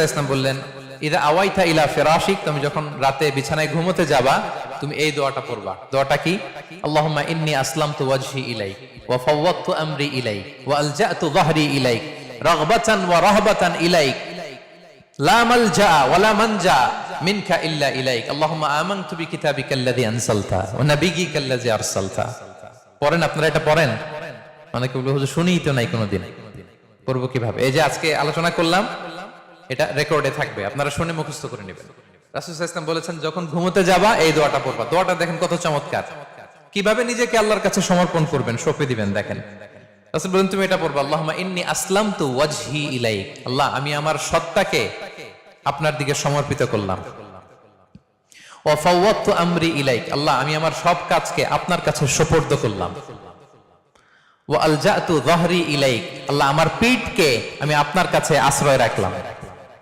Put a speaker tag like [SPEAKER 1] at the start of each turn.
[SPEAKER 1] ইসলাম বললেন, ইদা আওয়াইতা ইলা ফিরাশিক, তুমি যখন রাতে বিছানায় ঘুমোতে যাবা তুমি এই দোয়াটা পড়বা। দোয়াটা কি? আল্লাহুম্মা ইন্নী আসলামতু ওয়াজহি ইলাইক ওয়া ফাওয়াদতু আমরি ইলাইক ওয়া আলজাতু যাহরি ইলাইক রাগবাতান ওয়া রাহবাতান ইলাইক লা মালজা ওয়া লা মানজা মিনকা ইল্লা ইলাইক আল্লাহুম্মা আমানতু বিকিতাবিকাল্লাযী আনসালতা ওয়া নাবিয়্যিকাল্লাযী আরসালতা। পড়েন আপনারা, এটা পড়েন? অনেকে বলে হুজুর শুনিই তো নাই কোনোদিন, পড়বো কিভাবে? এই যে আজকে আলোচনা করলাম, এটা রেকর্ডে থাকবে, আপনারা শুনে মুখস্থ করে নেবেন। রাসূল সাল্লাল্লাহু আলাইহি ওয়াসাল্লাম বলেছেন যখন ঘুমোতে যাবা এই দোয়াটা পড়বা। দোয়াটা দেখেন কত চমৎকার, কিভাবে নিজেকে আল্লাহর কাছে সমর্পণ করবেন, সঁপে দিবেন। দেখেন রাসূল বলেন তুমি এটা পড়বা, আল্লাহুম্মা ইন্নী আসলামতু ওয়াজহি ইলাইক, আল্লাহ আমি আমার সত্তাকে আপনার দিকে সমর্পিত করলাম। ওয়া ফাওয়াদতু আমরি ইলাইক, আল্লাহ আমি আমার সব কাজকে আপনার কাছে সুপর্দ করলাম। ওয়া আলজাতু যাহরি ইলাইক, আল্লাহ আমার পিঠকে আমি আপনার কাছে আশ্রয় রাখলাম।